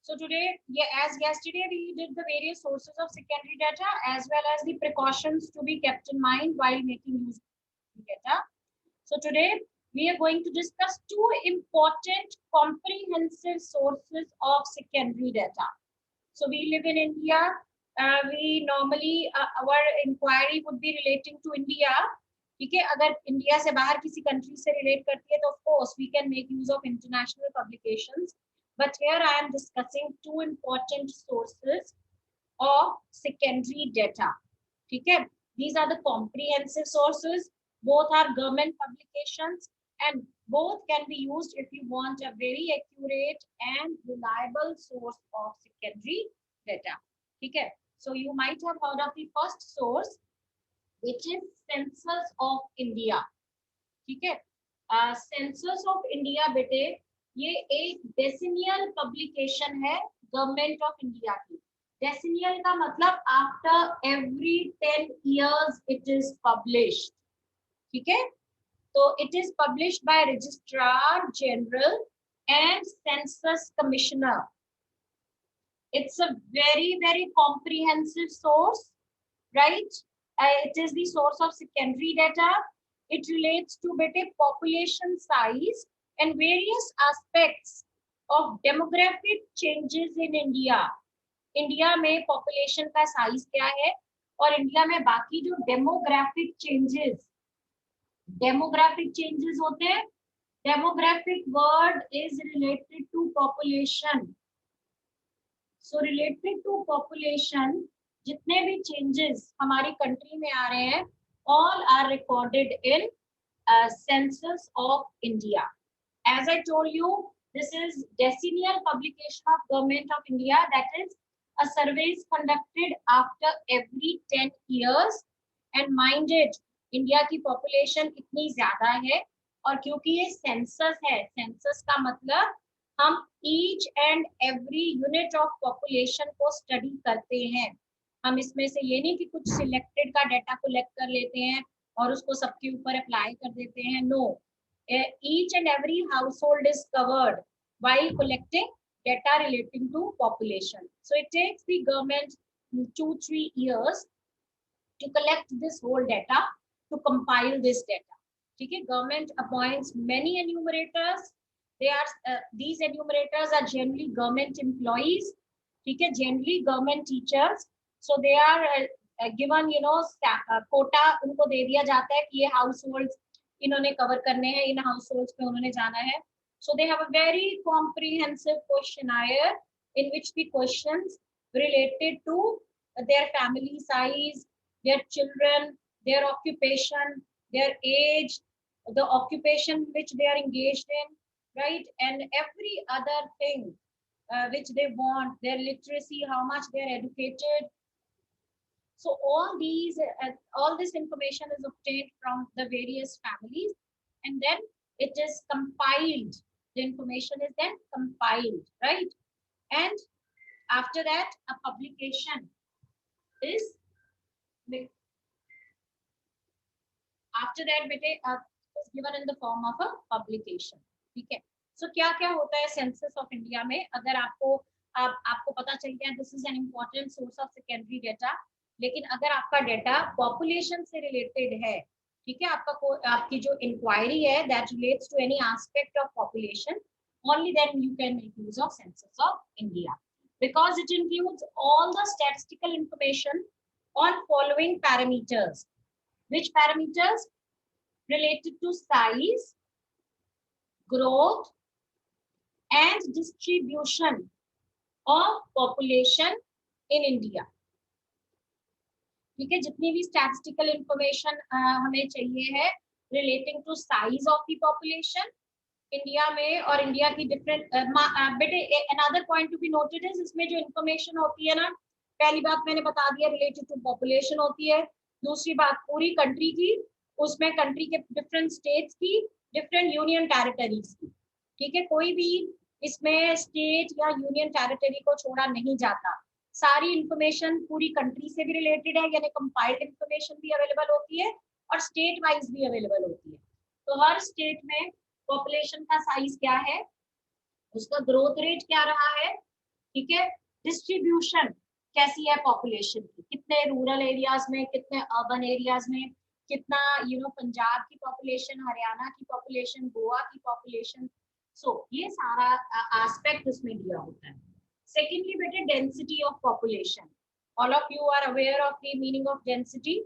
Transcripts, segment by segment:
So today, yeah, as yesterday we did the various sources of secondary data as well as the precautions to be kept in mind while making use of data. So today we are going to discuss two important comprehensive sources of secondary data. So we live in India. We normally our inquiry would be relating to India. ठीक है, अगर India से बाहर किसी country से relate करती है तो of course we can make use of international publications. But here I am discussing two important sources of secondary data. Okay, these are the comprehensive sources. Both are government publications and both can be used if you want a very accurate and reliable source of secondary data. Okay, so you might have heard of the first source, which is Census of India. ठीक है, census of India बेटे ये एक डेसिनियल publication है government of India की. डेसिनियल का मतलब after every 10 years it is published. ठीक है, तो it is published by registrar general and census commissioner. It's a very comprehensive source, right? It is the source of secondary data. It relates to better population size and various aspects of demographic changes in India. India में population का size क्या है और India में बाकी जो demographic changes होते हैं. Demographic word is related to population. So related to population जितने भी चेंजेस हमारी कंट्री में आ रहे हैं all are recorded in Census of India. As I told you, this is decennial publication of Government of India. That is, a survey is conducted after every 10 years. And mind it, India की population इतनी ज़्यादा है और क्योंकि ये census है, census का मतलब हम each and every unit of population को study करते हैं. हम इसमें से ये नहीं कि कुछ सिलेक्टेड का डाटा कलेक्ट कर लेते हैं और उसको सबके ऊपर अप्लाई कर देते हैं. No, each and every household is covered while collecting data relating to population. So it takes the government 2-3 years to collect this whole data, to compile this data. ठीक है, government appoints many enumerators. These enumerators are generally government employees. ठीक है, generally government teachers. So they are given, quota उनको दे दिया जाता है कि ये households इन्होंने cover करने हैं, इन households पे उन्होंने जाना है. So they have a very comprehensive questionnaire in which the questions related to their family size, their children, their occupation, their age, the occupation which they are engaged in, right, and every other thing which they want, their literacy, how much they are educated. So all this information is obtained from the various families, and then it is compiled. The information is then compiled, right? And after that, a publication is given in the form of a publication. ठीक है, so क्या क्या होता है census of India में. अगर आपको पता चल गया this is an important source of secondary data, लेकिन अगर आपका डेटा पॉपुलेशन से रिलेटेड है, ठीक है, आपकी जो इंक्वायरी है that relates to any aspect of population, only then you can make use of census of India, because it includes all the statistical information on following parameters. Which parameters? Related to size, growth and distribution of population in India. ठीक है, जितनी भी statistical information हमें चाहिए है relating to size of the population India में और India की डिफरेंट बेटे another point to be noted is इसमें जो इंफॉर्मेशन होती है ना, पहली बात मैंने बता दिया रिलेटेड टू पॉपुलेशन होती है. दूसरी बात पूरी कंट्री की, उसमें कंट्री के डिफरेंट स्टेट्स की, डिफरेंट यूनियन टेरिटरीज की. ठीक है, कोई भी इसमें स्टेट या यूनियन टेरिटरी को छोड़ा नहीं जाता. सारी इंफॉर्मेशन पूरी कंट्री से भी रिलेटेड है, यानी कंपाइल्ड इंफॉर्मेशन भी अवेलेबल होती है और स्टेट वाइज भी अवेलेबल होती है. तो हर स्टेट में पॉपुलेशन का साइज क्या है, उसका ग्रोथ रेट क्या रहा है, ठीक है। डिस्ट्रीब्यूशन कैसी है पॉपुलेशन की, कितने रूरल एरियाज में, कितने अर्बन एरियाज में, कितना पंजाब की पॉपुलेशन, हरियाणा की पॉपुलेशन, गोवा की पॉपुलेशन। सो ये सारा एस्पेक्ट उसमें दिया होता है। सेकेंडली बेटे density of population. All of you are aware of the meaning of density.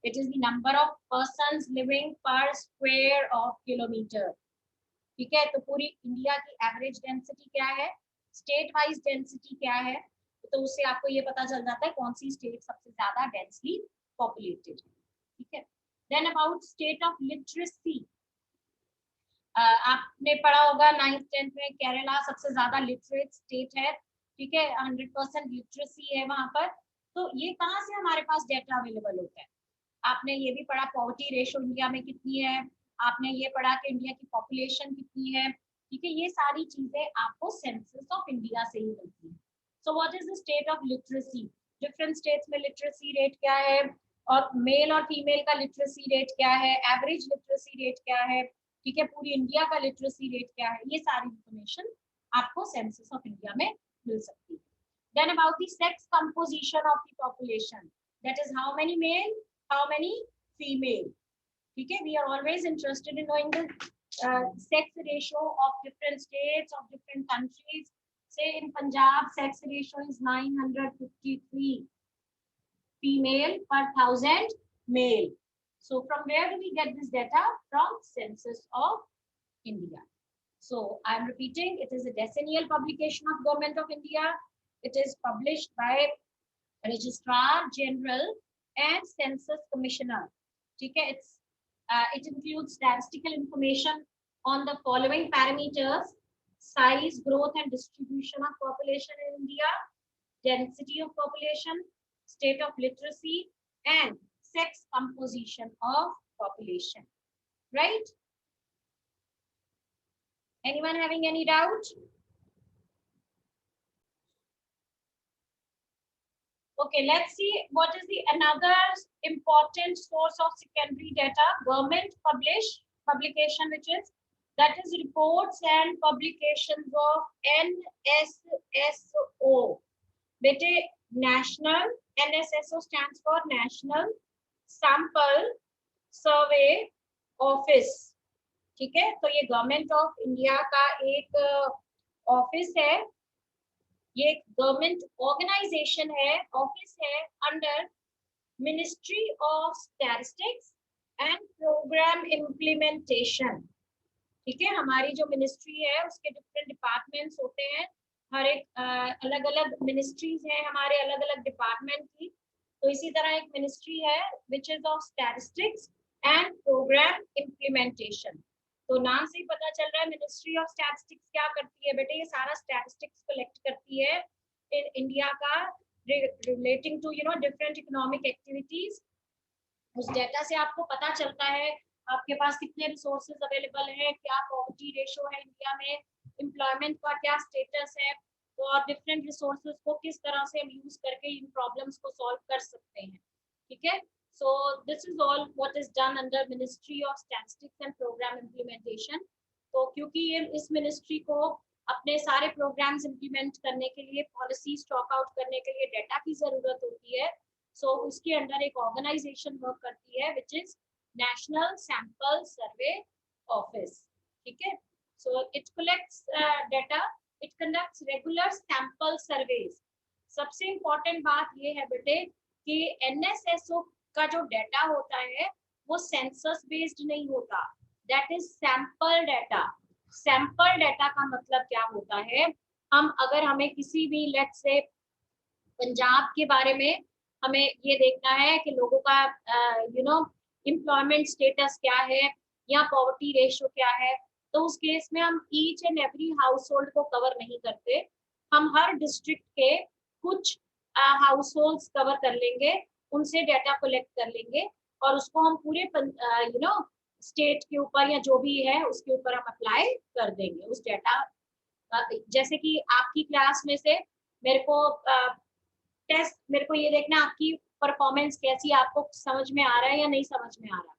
It is the number of persons living per square of kilometre. ठीक है, तो पूरी इंडिया की एवरेज डेंसिटी क्या है, स्टेट वाइज डेंसिटी क्या है, तो उससे आपको ये पता चल जाता है कौन सी स्टेट सबसे ज्यादा डेंसली पॉपुलेटेड है। ठीक है। Then about state of literacy, आपने पढ़ा होगा 9th 10th में, केरला सबसे ज्यादा लिटरेट स्टेट है। ठीक है, 100% लिटरेसी है वहां पर। तो ये कहाँ से हमारे पास डेटा अवेलेबल होता है, आपने ये भी पढ़ा पॉवर्टी रेशो इंडिया में कितनी है, आपने ये पढ़ा कि इंडिया की पॉपुलेशन कितनी है। ठीक है, ये सारी चीजें आपको सेंसस ऑफ इंडिया से ही मिलती है। So what is the state of literacy, different states में लिटरेसी रेट क्या है, और मेल और फीमेल का लिटरेसी रेट क्या है, एवरेज लिटरेसी रेट क्या है, ठीक है, पूरी इंडिया का लिटरेसी रेट क्या है, ये सारी इंफॉर्मेशन आपको सेंसस ऑफ इंडिया में मिल सकती है। Then about the sex composition of the population, that is how many male, how many female. ठीक है, we are always interested in knowing the sex ratio of different states, of different countries. Say in Punjab, sex ratio is 953 female per 1000 male. So from where do we get this data? From census of India. So I am repeating, it is a decennial publication of Government of India. It is published by Registrar General and Census Commissioner. ठीक है, it includes statistical information on the following parameters: size, growth and distribution of population in India, density of population, state of literacy, and sex composition of population. Right? Anyone having any doubt? Okay, let's see what is the another important source of secondary data. Government publication, which is, that is reports and publications of NSSO. बेटे National, NSSO stands for National Sample Survey Office. ठीक है, तो ये government of India का एक office है, ये government organisation है, ऑफिस है under ministry of statistics and programme implementation. ठीक है, हमारी जो मिनिस्ट्री है उसके डिफरेंट डिपार्टमेंट्स होते हैं, हर एक अलग अलग मिनिस्ट्रीज हैं हमारे, अलग अलग डिपार्टमेंट की। तो इसी तरह एक मिनिस्ट्री है which is of statistics and programme implementation. तो नाम से ही पता चल रहा है मिनिस्ट्री ऑफ स्टैटिस्टिक्स क्या करती है बेटे, ये सारा स्टैटिस्टिक्स कलेक्ट करती है इन इंडिया का relating to different economic activities. उस डेटा से आपको पता चलता है आपके पास कितने रिसोर्सेज अवेलेबल हैं, क्या पॉवर्टी रेशो है इंडिया में, एम्प्लॉयमेंट का क्या स्टेटस है, तो और डिफरेंट रिसोर्सेज को किस तरह से हम यूज करके इन प्रॉब्लम्स को सॉल्व कर सकते हैं। ठीक है, so this is all what is done under Ministry of Statistics and Program Implementation. तो क्योंकि ये इस मिनिस्ट्री को अपने सारे प्रोग्राम्स इंप्लीमेंट करने के लिए, पॉलिसी स्टॉक आउट करने के लिए डेटा की जरूरत होती है, सो उसके अंदर एक ऑर्गेनाइजेशन वर्क करती है which is national sample survey office. ठीक है, so it collects data, it conducts regular sample surveys. सबसे इंपॉर्टेंट बात ये है बेटे कि एनएसएसओ का जो डेटा होता है वो सेंसस बेस्ड नहीं होता, that is sample data. Sample data का मतलब क्या होता है, हम अगर हमें किसी भी लेट्स से पंजाब के बारे में हमें ये देखना है कि लोगों का एम्प्लॉयमेंट स्टेटस क्या है या पॉवर्टी रेशियो क्या है, तो उस केस में हम each and every house hold को कवर नहीं करते, हम हर डिस्ट्रिक्ट के कुछ हाउस होल्ड कवर कर लेंगे, उनसे डेटा कलेक्ट कर लेंगे और उसको हम पूरे स्टेट के ऊपर या जो भी है उसके ऊपर हम अप्लाई कर देंगे उस डेटा। जैसे कि आपकी क्लास में से मेरे को ये देखना आपकी परफॉर्मेंस कैसी, आपको समझ में आ रहा है या नहीं समझ में आ रहा।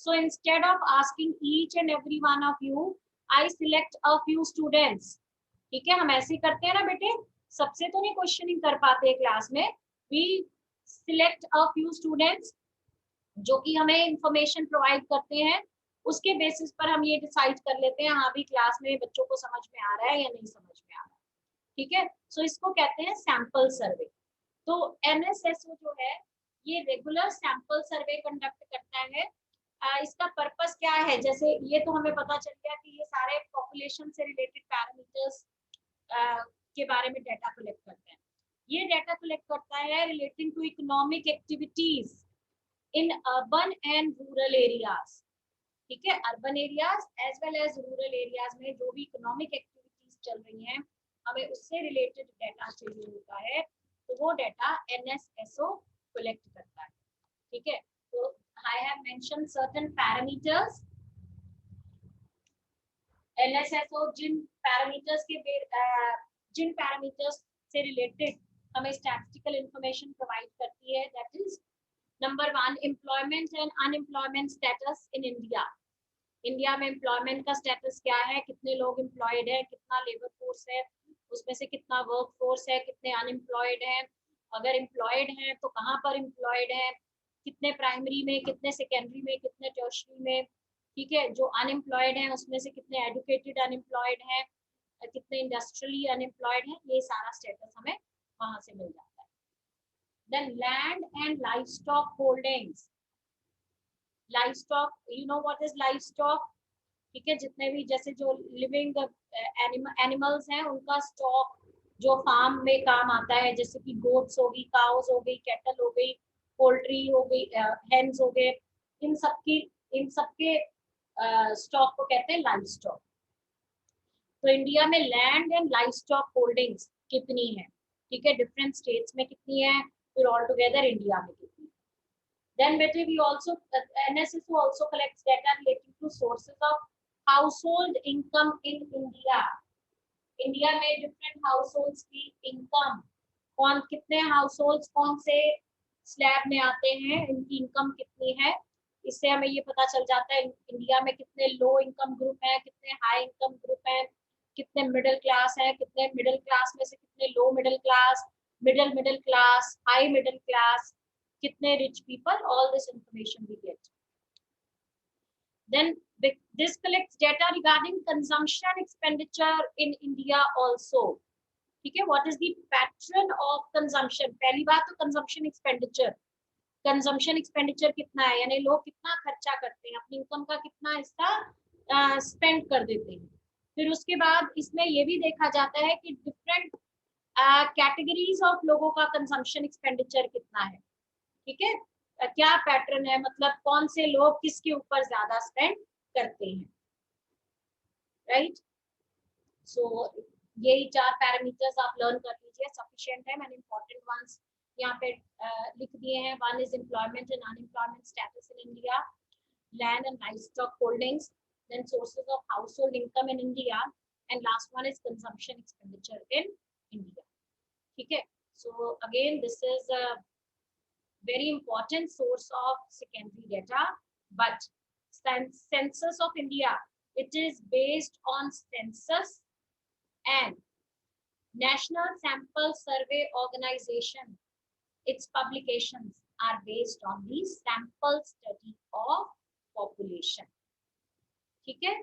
So instead of asking each and every one of you, I select a few students. ठीक है, हम ऐसे करते हैं ना बेटे सबसे तो नहीं क्वेश्चनिंग कर पाते क्लास में, we select a few students जो कि हमें इंफॉर्मेशन प्रोवाइड करते हैं, उसके बेसिस पर हम ये डिसाइड कर लेते हैं हाँ भी क्लास में बच्चों को समझ में आ रहा है या नहीं समझ में आ रहा है। ठीक है, सो इसको कहते हैं सैंपल सर्वे। तो एनएसएसओ जो है ये रेगुलर सैंपल सर्वे कंडक्ट करता है। इसका पर्पस क्या है, जैसे ये तो हमें पता चल गया कि ये सारे पॉपुलेशन से रिलेटेड पैरामीटर्स के बारे में डाटा कलेक्ट करते हैं। ये डाटा कलेक्ट करता है relating to economic activities in urban and rural areas. ठीक है, urban areas as well as rural areas में जो भी इकोनॉमिक एक्टिविटीज चल रही हैं, हमें उससे रिलेटेड डाटा चाहिए होता है, तो वो डाटा एनएसएसओ कलेक्ट करता है। ठीक है, तो I have mention certain parameters. NSSO जिन पैरामीटर्स से रिलेटेड हमें स्टैटिस्टिकल इंफॉर्मेशन प्रोवाइड करती है, that is number 1 employment and unemployment status in India. India में एम्प्लॉयमेंट का स्टेटस क्या है, कितने लोग एम्प्लॉयड है, कितना लेबर फोर्स है, उसमें से कितना वर्क फोर्स है, कितने अनएम्प्लॉयड है, अगर एम्प्लॉयड है तो कहाँ पर एम्प्लॉयड है, कितने प्राइमरी में, कितने सेकेंडरी में, कितने टर्शरी में। ठीक है, जो अनएम्प्लॉयड है उसमें से कितने एडुकेटेड अनएम्प्लॉयड है, कितने इंडस्ट्रियली अनएम्प्लॉयड है, ये सारा स्टेटस हमें वहां से मिल जाता है। Then land and livestock holdings. Livestock, you know what is livestock. ठीक है, जितने भी जैसे जो लिविंग एनिमल्स हैं उनका स्टॉक जो फार्म में काम आता है, जैसे कि गोट्स हो गई, काउस हो गई, कैटल हो गई, पोल्ट्री हो गई, हेन्स हो गए, इन सबके स्टॉक को कहते हैं लाइव स्टॉक। तो इंडिया में land and live stock holdings कितनी है, ठीक है, डिफरेंट स्टेट्स में कितनी है, फिर ऑल टुगेदर इंडिया में कितनी है। Then better we also NSSO also collects data relating to sources of household income in India. India में डिफरेंट हाउसहोल्ड्स की इनकम, कौन कितने हाउसहोल्ड्स कौन से स्लैब में आते हैं, इनकी इनकम कितनी है, इससे हमें ये पता चल जाता है इंडिया में कितने लो इनकम ग्रुप हैं, कितने हाई इनकम ग्रुप हैं, कितने मिडिल क्लास हैं, कितने मिडिल क्लास में से कितने low middle class, middle class, high middle class, कितने rich people, all this information we get. Then this collects data regarding consumption expenditure in India also. ठीक है, what is the pattern of consumption? पहली बात तो consumption expenditure, consumption expenditure कितना है, यानी लोग कितना खर्चा करते हैं, अपनी इनकम का कितना हिस्सा स्पेंड कर देते हैं। फिर उसके बाद इसमें ये भी देखा जाता है कि डिफरेंट कैटेगरीज ऑफ लोगों का कंजम्पशन एक्सपेंडिचर कितना है। ठीक है, क्या पैटर्न है, मतलब कौन से लोग किसके ऊपर ज्यादा स्पेंड करते हैं, राइट। सो यही 4 पैरामीटर्स आप लर्न कर लीजिए, सफिशिएंट है। मैंने इंपॉर्टेंट वंस यहाँ पे लिख दिए हैं। One is employment and unemployment status in India, land and livestock holdings, then sources of household income in India, and last one is consumption expenditure in India. ठीक है, so again this is very important source of secondary data, but census of India, it is based on census and National Sample Survey Organization, its publications are based on the sample study of population. ठीक है,